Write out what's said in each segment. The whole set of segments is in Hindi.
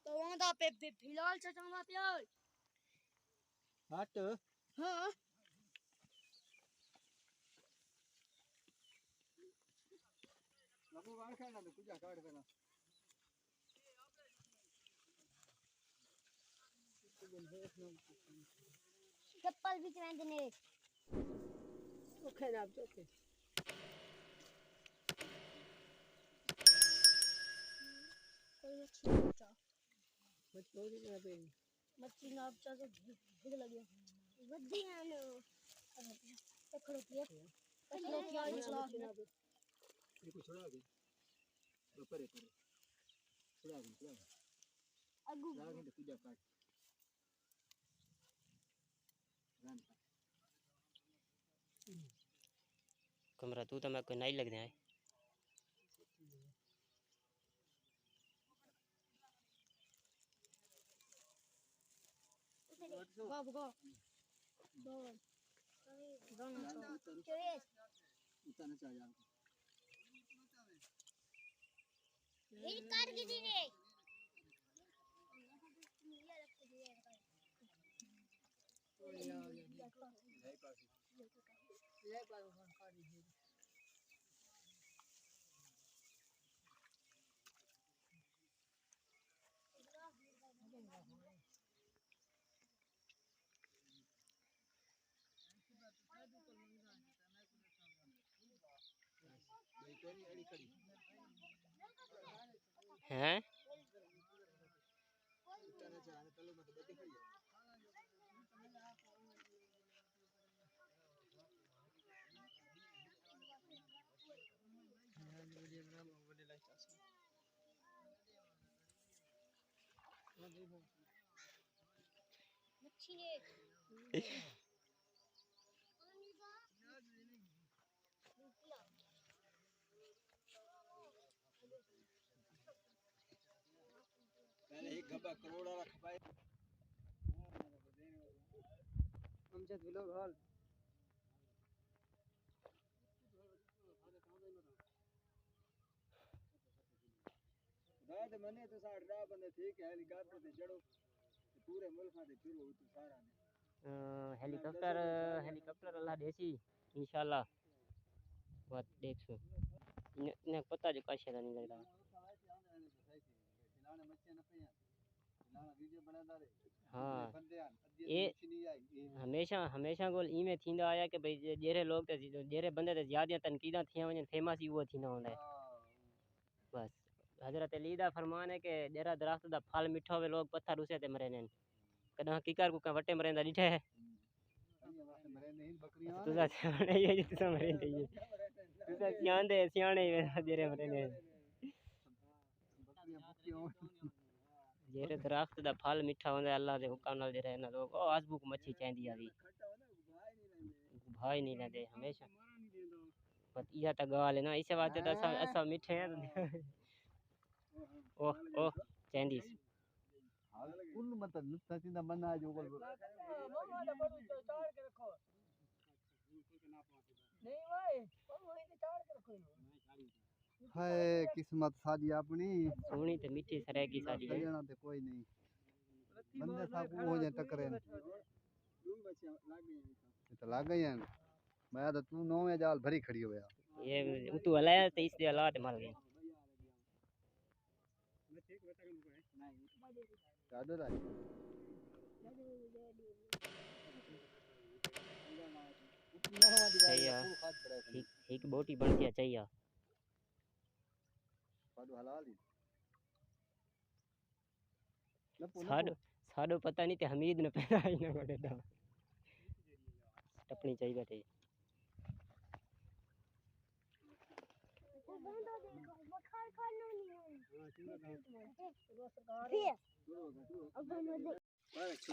तो वहां दा पे फिलहाल चचावा प्यार हट हां लगो वार खाना तो कुछ काट देना चप्पल भी चलाते ने ओके ना ओके कोई मच्छी ना बचा तो भूख लगी वड्डी आलो पकड़ो किया पकड़ो किया चला देखो छोड़ा दे परे परे छोड़ा दे अगू लागे तो कुछ काट कमरा तू तो मैं कोई नहीं लग रहा है गो गो दो दोनों चलिए उतारना चाहिए ये कार की दी रे हैं मच्छी ने पहले एक गब्बा करोड़ वाला खपाए अमजद व्लॉग हॉल रात मने तो 60 बंदे ठीक है हेलीकॉप्टर ते चढ़ो पूरे मुल्क में फिरो तो सारा ने हेलीकॉप्टर हेलीकॉप्टर अल्लाह देसी इंशाल्लाह बात देखो ने पता जो काशे नहीं लगता हाँ ये हमेशा हमेशा गोल इमे थींदा आया कि भाई जेरे लोग ते जेरे बंदे ते ज्यादा तनकीदा थिया वने फेमस ही वो थींदा होंदा है बस हजरत अली दा फरमान है कि जेरा दरख्त दा फल मिठो वे लोग पत्थर उसे ते मरे ने कदा किकर को वटे मरेंदा दिठे है तुसा सियाणे ये तुसा मरेंदे ये तुसा सियाणे सियाणे जेरे मरे ने जेरे दरख्त दा फल मिठा होंदा अल्लाह दे हुक्म नाल जेरे ना लोग ओ आजबुक मच्छी चांदी आवी भाई नहीं लेंदे हमेशा पर इया ता गाल है ना इसे वास्ते तो असा मिठे हैं ओह ओह चांदी कुल मतलब नुक्ता चिंदा मना जो बोल नहीं भाई वही ने चाड़ के रखो हाय किस्मत साजी अपनी सोनी ते मीठी सरे की सारी है सजना ते कोई नहीं बंदे सा को हो जाए टकरे तो लाग गई हैं मैं तो तू नौ में जाल भरी खड़ी हो गया ये तू हलाया ते इस दे हला ते मर गए डाडो राज चाहिए एक बोटी बनती है चाहिए पाडो हलाल ही साडो पता नहीं ते हमीद ने पैदा ही ना कोटे दा टपनी चाहिए थे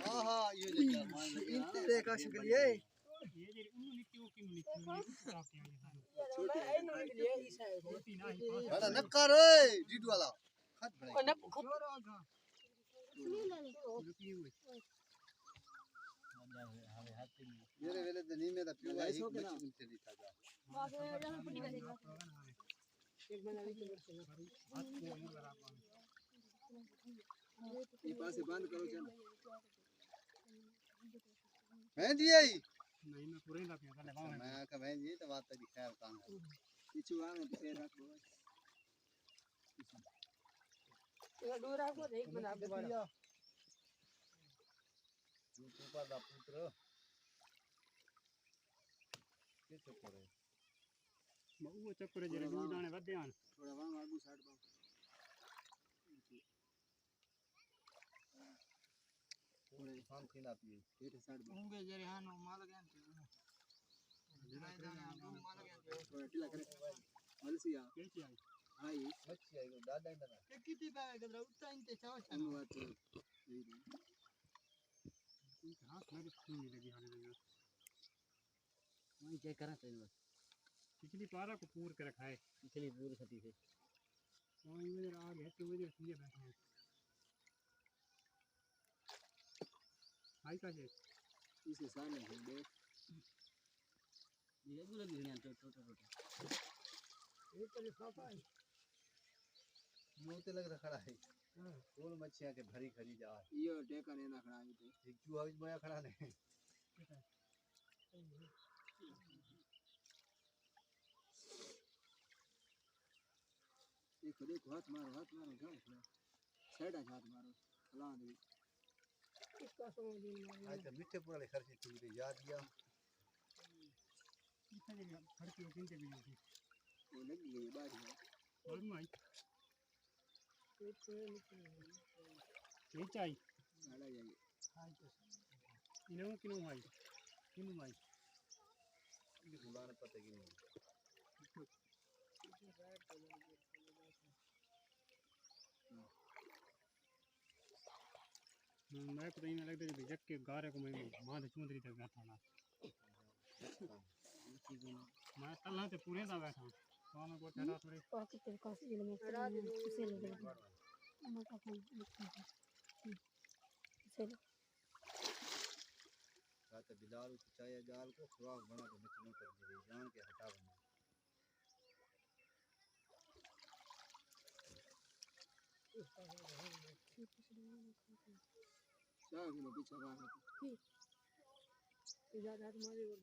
हां हां ये ले मान लगे तेरे का शिकल ये बड़ा नक्कर ओए जीडू वाला खत बड़ा मेरे वेले तो नहीं मेरा प्यूआ एक बच्ची चली था जा एक बना ली पासे बंद करो चल मैं जी आई नहीं मैं पूरे ना पिया कर ले मैं कह मैं जी तो बात तेरी खैर काम है पीछे आवे तो फिर रख दो ये दूर आपको देख बना के बड़ा तू ऊपर दा पुत्र के चक्कर है वो चक्कर जरे दूर दाने वधे आन थोड़ा वहां आगू साइड पाओ पूरे शाम थी ना पिए इधर साइड पाओ होंगे जरे हां नो माल गया थोड़ा ढीला करे मलसिया कैसी आई हाय मच्छी आई दादा ही बना ये कितनी पाए गदरा उतना इनते चाव इन बात हाथ में क्यों नहीं लगी हाने लगा वही चेक करा तो बस पिछली पारा को पूर के रखा है पिछली पूरी खती से और ये इधर आ गया तो इधर सीधे बैठा है हाई का है इसे सामने है देख ये पूरा गिरने तो टोटल एक तो लिफाफा है मुंह ते लग रखा है फूल मच्छियां के भरी खरी जा ये टेका ने ना खड़ा है तो एक चूहा भी बया खड़ा नहीं ये खुदे को हाथ मारो जाओ थोड़ा साइड हाथ मारो हला दे इसका समझ नहीं आ आज तो मीठे पुराने खर्चे तू दे याद दिया कितने जगह खर्चे किनते भी नहीं वो लगी गई बात है और माई ये चाहिए आड़ा जाइए इन्हों किन्हों माई किन्हों माई बुलाने पता की नहीं मैं पता ही नहीं लगता जब जग के गारे को मैं मां दे चुंदरी तक बैठा ना मैं तल्ला ते पूरे दा बैठा तो मैं को ठहरा थोड़े और कितने का से में से ले गया मैं का फोन से रात बिलाल चाया जाल को सुराख बना के मिचने कर दी जान के हटा बना चाह भी पीछे बाहर ज्यादा तुम्हारे और